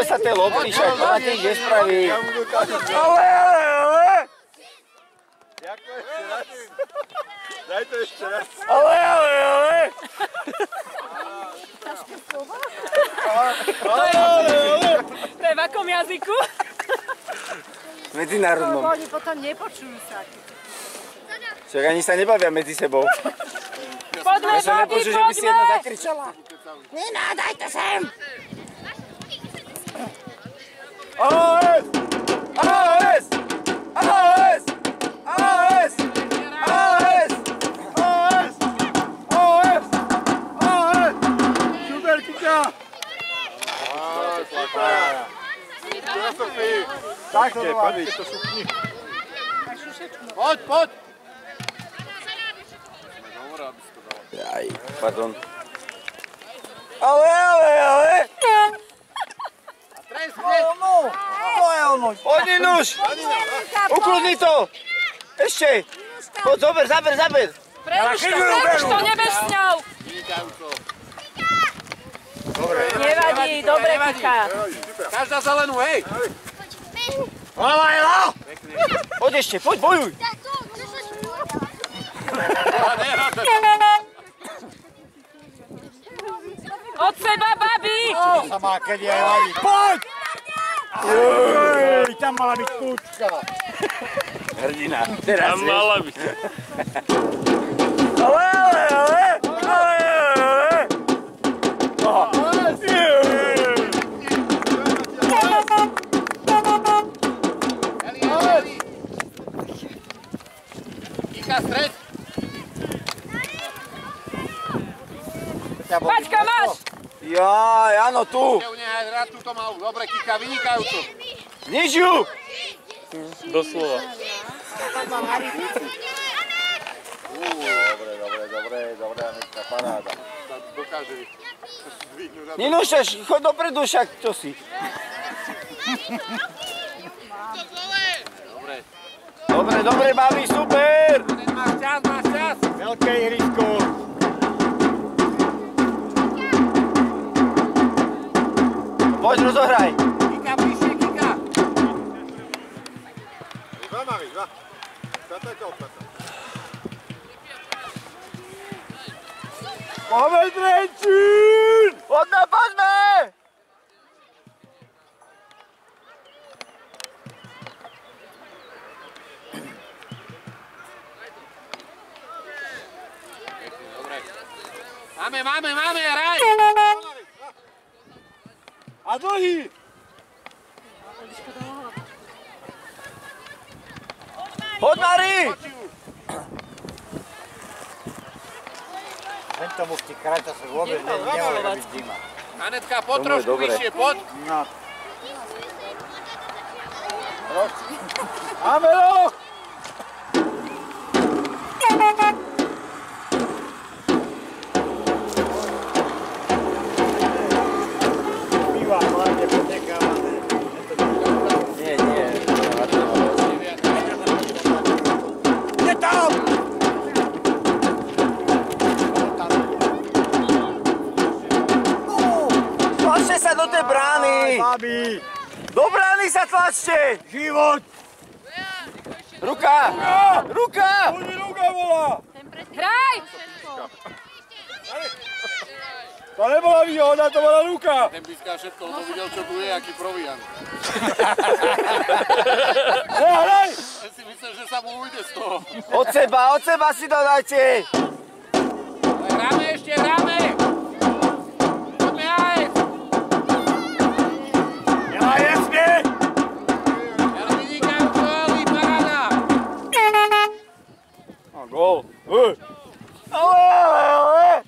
Zobaj sa tie lopty, však to na tých nespraví. Ale! Jako ešte raz. Daj to ešte raz. Ale! To je v akom jazyku? Medzinárodnom. Oni potom nepočujú sa. Však ani sa nebavia medzi sebou. Poďme, Ja som babi, nepočul, že by si jedna poďme! zakričala. Nina, dajte sem! AOS! AOS! AOS! AOS! AOS! AOS! AOS! AOS! Super, Kika! Tak to baví. Poď, poď! Aj, pardon. Ale! Poďni nuž! Ukludni to! Ešte! Poď, zaber! Preruš to, nebež s ňou! Nevadí, dobre, Kika. Každá zelenú, hej! Poď ešte, poď, bojuj! Od seba, babi! Sa má kedy aj ladí. Poď! Ej, tam mala byť kúčka. Hrdina, teraz Tam mala byť. Ale! Kika, stred. Paťka, máš! Jaj, áno, tu! Nehaj hrať túto malú. Dobre, Kika, vynikajúco. Zniž ju! Doslova. Dobre, Anetka, paráda. Dokáže zdvihnúť. Ninúšaš, choď dopredu však, čo si? Dobre, babi, super! Máš čas. Veľké ihrisko. Poď, rozohraj! Kika, bližšie, Kika. Dva. Poďme, Trenčín! Poďme! Máme, hraj! A dlhý! Poď, Mari! Tento mufti kráťa sa vôbec nemôže byť zima. Anetka, poď Tomu je trošku dobre. vyššie, poď. No. Máme roh! Býva, hlavne potekávané. Nie. Je tam! Tlačte sa do tej brány! Babi! Do brány sa tlačte! Život! Ruka! Poď mi ruka volá! Hraj! To nebola výhoda, to bola ruka! Ten píska všetko, on to videl, čo tu je, aký proviant. Hraj! Ja si myslím, že sa mu ujde z toho. Od seba si to dajte! Hráme ešte, hráme! Poďme aj! Ja, jasne! Ja vynikajúco, Ali, paráda! Gól! Ale!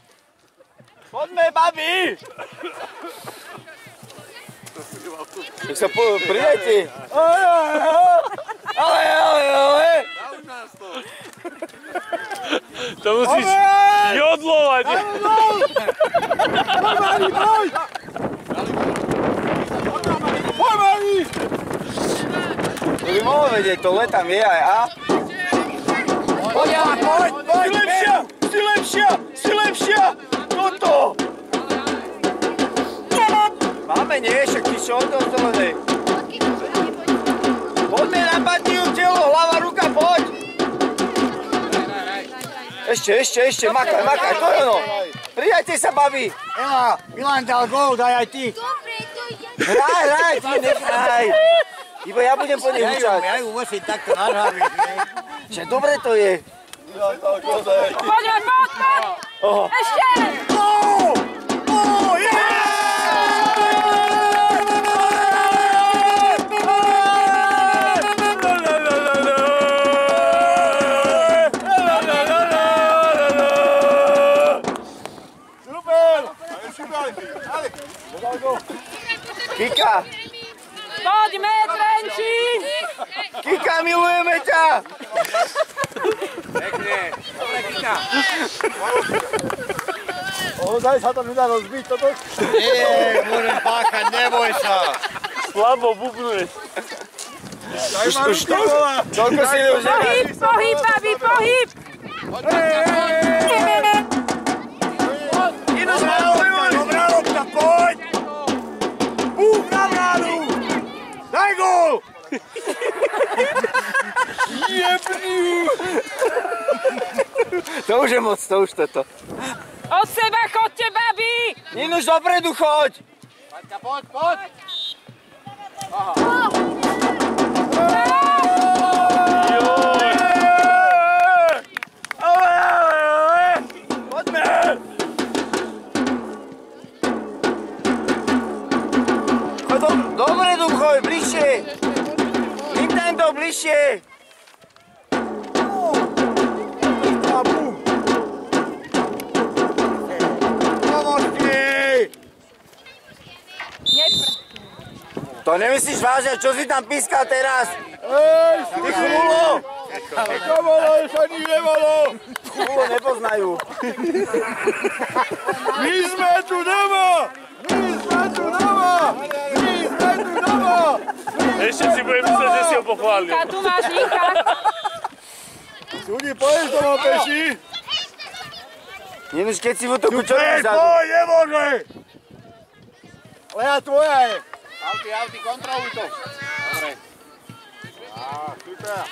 Poďme, babi! Tak sa pridajte! Ale! Dali nás to! To musíš jodlovať. Poď, Mari, poď! Poď, Mari! To by mohol vedieť, to letam je aj a? Poď, Si lepšia! Toto! Máme máme, nie? Však ty čo, to zelené. Poďme na patiu, telo, hlava, ruka, poď. Ešte, makaj, to je ono. Pridajte sa, babi. Ela, Milan dal gól, daj aj ty. Dobre, to ja. Hraj, ty nehraj. Iba ja budem po nej hučať. Ja ju musím takto nadháviť, ne? Že dobre to je. Poďme, poď! Oho. Ešte! Kika, Poďme, Trenčín! Kika, milujeme ťa. Ozaj sa to nedá rozbiť, toto? Nie, môžem páchať, neboj sa. Slabo bubnuješ. Už toľko si už Pohyb, pohyb, babi, pohyb! Dobrá lopta, poď! Búch na bránu! Daj gól! Jebný! To už je moc, to už toto. Od seba chodte, babi! Ninuš, dopredu choď! Maťka, poď! Poďme! Choď dopredu, choď, bližšie! Nintendo, bližšie! To nemyslíš vážne, čo si tam pískal teraz? Ej, Ty chmulo! to bolo, už ani nebolo! Chmulo nepoznajú. My sme tu doma! Ešte si budem myslieť, že si ho pochválil. Ninka, tu máš Ninka. Súdi, povieš to mám peši? Ninuš, keď si v útoku, čo Super, vzadu? poď, nemôže! Lea tvoja je. Auty, kontroluj to. Dobre. Super.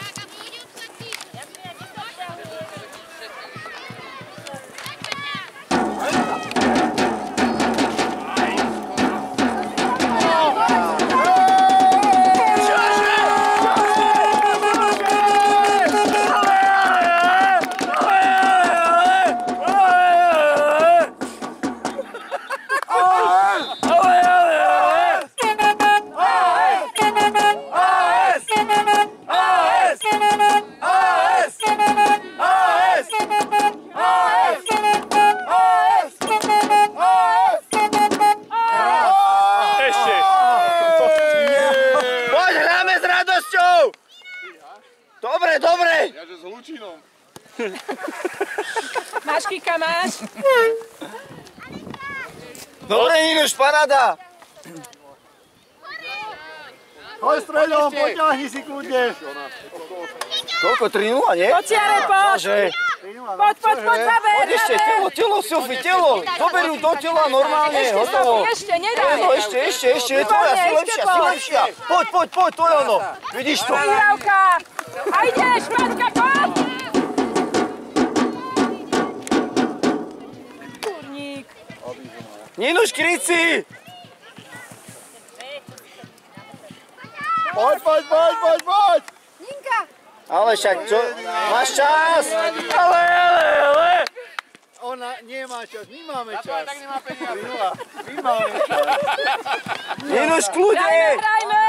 Dobre! Ja, že s Hlučínom. Máš, Kika, máš? Dobre, Ninuš, paráda! Poď stredom, poťahni si kľudne. Koľko? 3-0, nie? Poď, Jare, poď! Že? Poď, zaber, Poď ešte, telo, Sofi, telo! Zoberú do tela normálne, Ešte, hotovo. Sofi, ešte, nedaj! No, ešte, je tvoja, si lepšia. Poď, to je ono. Vidíš to? Vyhrávka! A ideš, Maťka, poď! Kurník. Ninuš, kryci! Poď! Ninka! Ale však, čo? Máš čas? Ale! Ona nemá čas, my máme čas. Tak nemá peniaze. My máme čas. Ninuš, kľudne! Hrajme!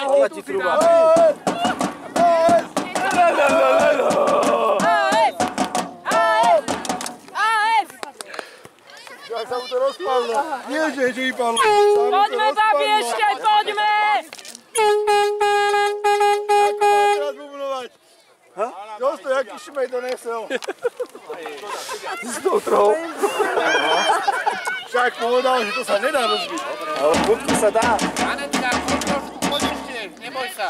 Bola ti truba. Jak sa mu to rozpadlo. Nie, že vypadlo. Poďme, babi, ešte, poďme! Ako máš teraz bubnovať? Dosto, jaký šmej to nesel. S tou trhou. Však povedal, že to sa nedá rozbiť. Ale budku sa dá. Anetka, trošku poď ešte, neboj sa.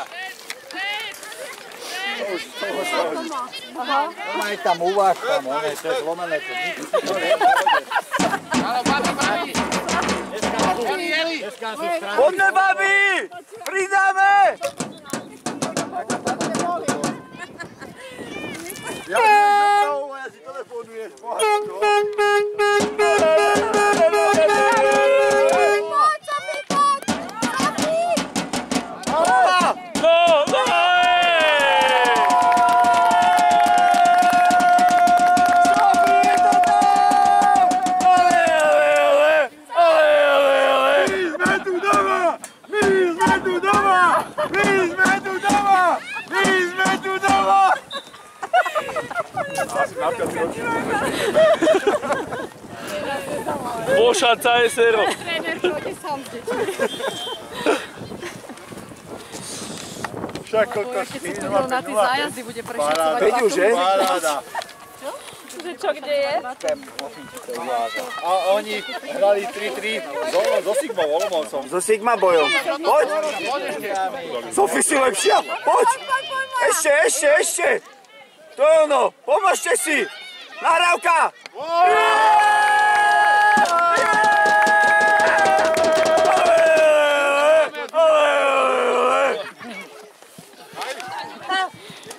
Normálne tam uvážkam, one, to je zlomené. Ale babi. Eli. Poďme, babi! Pridáme! Ja si telefonuješ, Bošanca je sero. Však koľko Na tie zájazdy bude prešacovať. Veď už, že? paráda. Že čo, kde je? A oni hrali 3-3 so Sigmou Olomoucom. So Sigma bojom. Poď! Sofie si lepšia! Poď! Ešte! To je ono! Pomôžte si! Nahrávka!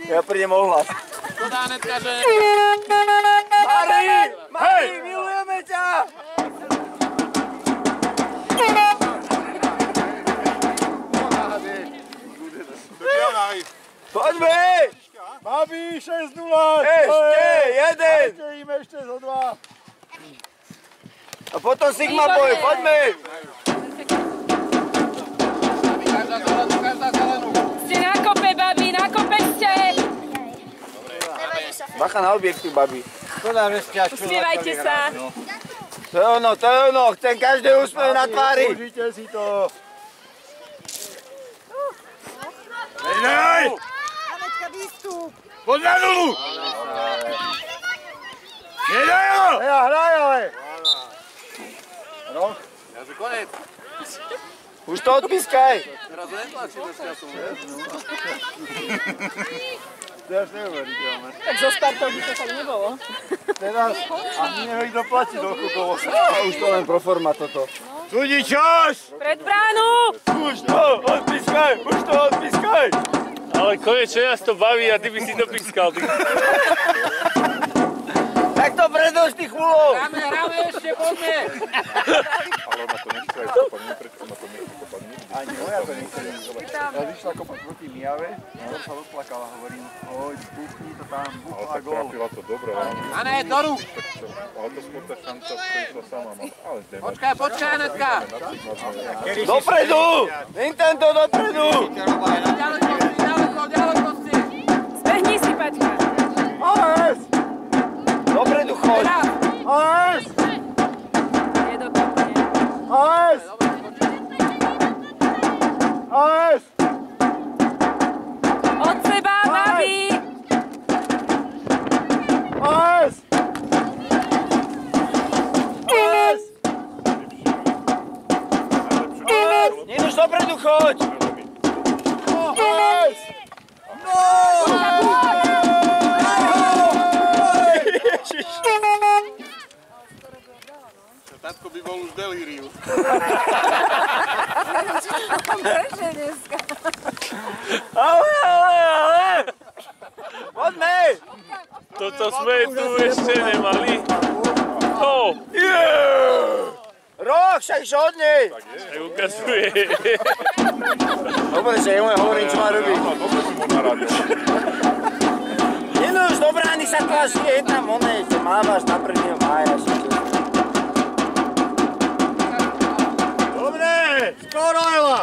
Ja prídem ohlas. To dá Anetka, že... Mari, milujeme ťa! Poďme! Babi, 6-0! Ešte jeden! Ešte zo 2. A potom Sigma boj, poďme! Každá zelenú. Ste na kope, babi, na kope ste! Bacha na objektív, babi. Uspievajte sa. To je ono, chcem každý úsmev na tvári. Užite si to. Hej! Anetka, výstup! Poď na dolu! Nedaj ho! Ja hraj, ale. Roh? Ja že konec. Už to odpískaj. Teraz ho netlačíme s časom. Teraz neuveriteľné. Tak zo Spartou by to tak nebolo. Teraz ani nehoď doplatí do chukovosti. A už to len pro forma toto. Súdi čas! Pred bránu! Už to odpískaj. Ale konečne nás to baví a ty by si to pískal. Tak to predoš tých úlov. Hráme ešte, poďme. Ale ona to nechce aj kopať, prečo ona to nechce kopať nikdy. Ani moja to nechce zobrať. Ja vyšla kopať proti Mijave, no sa rozplakala, hovorím, hoď, buchni to tam, Ale buchla tak gól. trafila to dobro, ale Ane, do rúk. ale to skôr tá šanca prišla sama. Ale nemá. Počkaj, Anetka. Dopredu. Nintendo dopredu. Ďaleko si. Zbehni si, Paťka. AS! Dopredu choď. AS! Je do kope. AS! AS! Od seba, babi! AS! AS! Nenuž dopredu choď. AS! Tatko by bol už delírius. Ale. Poďme. Toto sme tu ešte nemali. To. Roh, však iš od nej. Tak ukazuje. Dobre, že jemu hovorím, čo má robiť. Nenuž do brány sa tlačí, je tam onej, čo mávaš na 1. mája. Dobre! Skoro, Ela!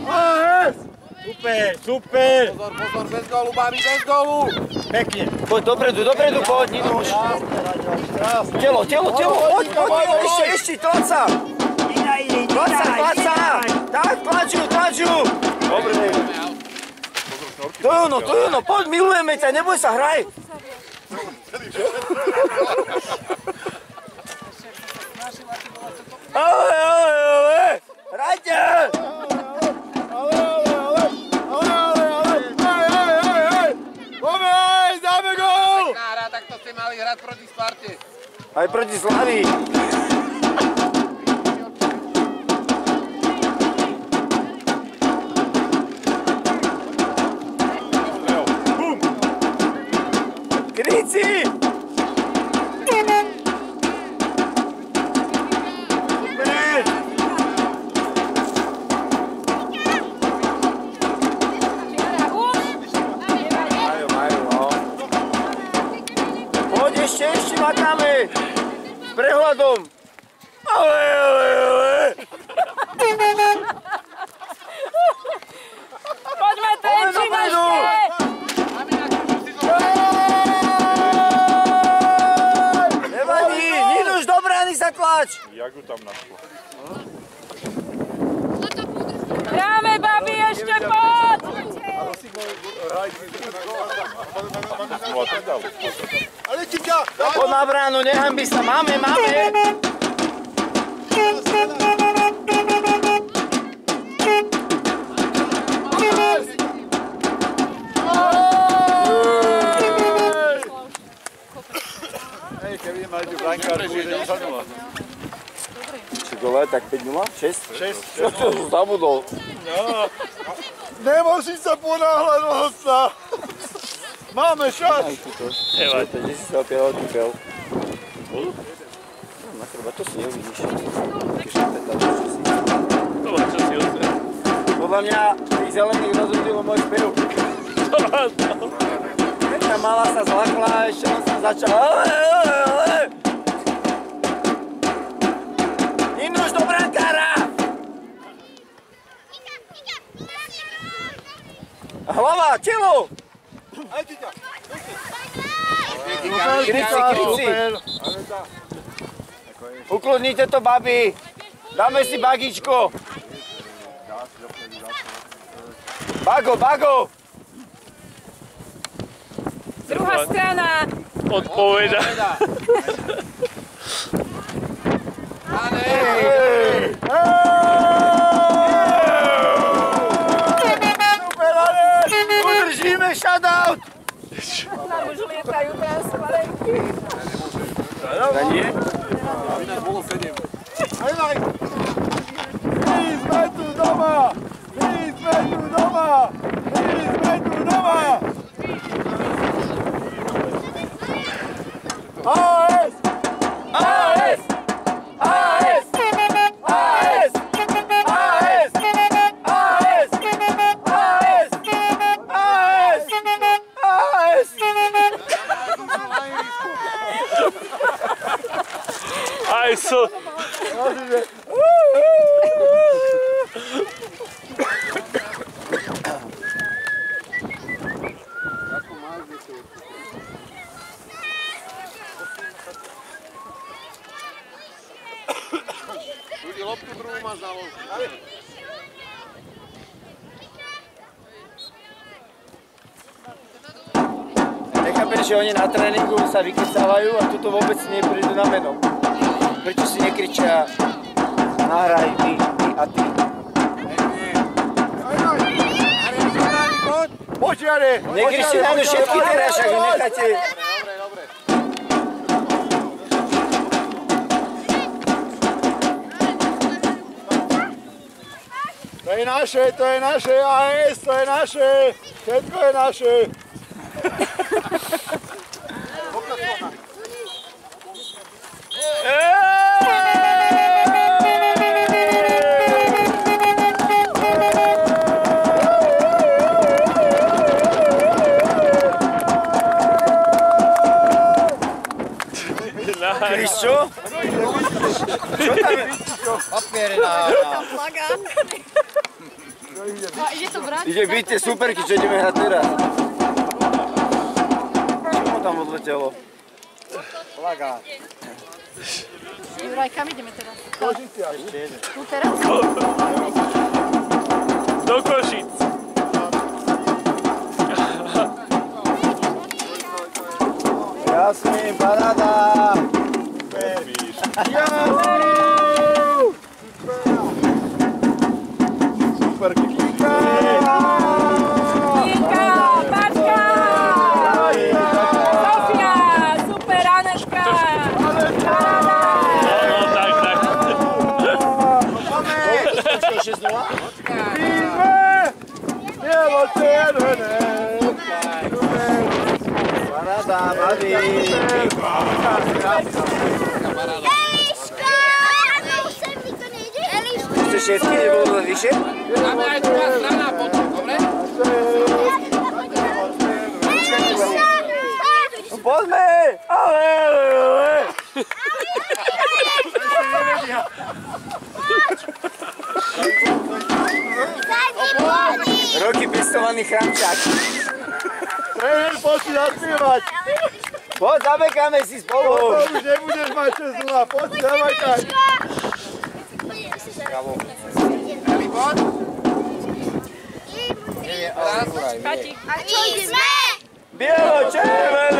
AS! Super, super! Pozor, bez gólu, babi, bez gólu. Pekne. Poď dopredu, poď, Nenuž. Telo, poď, ešte, tlač sa. Ide. 20! Tak, tlaču! Dobre. To je ono, poď, milujeme ťa, neboj sa, hraj. Ale, hrajte! Poďme, dáme gól! Nára, tak to ste mali hrať proti Sparte. Aj proti Slavii. Kryci! Ešte makáme s prehľadom. Ale. Poďme, Tenčín, ešte! Nevadí, Ninuš, do brány sa tlač. Jak ju tam našlo? Hráme, babi, ešte poď! Poď na bránu, nehanbi sa, máme. Keby mali tu brankárku, bude 10-0. Či dole, tak 5-0? 6? Čo to zabudol? Nemusíš sa ponáhľať, hostá. Máme šat. Nevadí. Kde si sa opieral kúpel? Na chrba, to si neuvidíš. Dobre, čo si osve. Podľa mňa tých zelených rozhodilo môj spev. Keď tá malá sa zlakla a ešte on sa začal. Ale! Ninuš do brankára! Hlava, telo! Kryci! Ukludnite to, babi! Dáme si bagičko! Bago! Druhá strana! Odpoveda. Udržíme shoutout! Nám už lietajú transparenty. Nie? My sme tu doma! AS! AS! AS! AS! AS! AS! AS! AS! Aj so. Ľudí, loptu druhú máš na ložu. Nechápem, že oni na tréningu sa vykecávajú a tuto vôbec neprídu na meno. Prečo si nekričia nahraj ty a ty? Poď, Jare! Nekričte na mňa všetky teraz, však ho necháte. Dobre. To je naše, AS, to je naše! Všetko je naše! Kriščo? Čo tam je? Papiere na... Ide byť tie superky, čo ideme hrať teraz. Čo mu tam odletelo? Juraj, kam ideme teraz? Kožicia. Tu teraz? Do Košic. Jasný, paráda. Super kika. Inka, Paťka! Sofia, super, Aneška! Paráda! No, tak. Bielo-červené. Paráda, baví. Eliška! Sem mi to nejde? Eliška! Chce všetky, nebolo vyššie? Dáme aj druhá strana potom, dobre? Eliška! No poďme! Ale. Roky pestovaný chramčák. Tréner, poď si zaspievať. Poď, zabekáme si spolu. Potom už nebudeš mať 6-0. Poď si zamakať. Eli, poď. Pati. A čo ideme? Bielo-červené.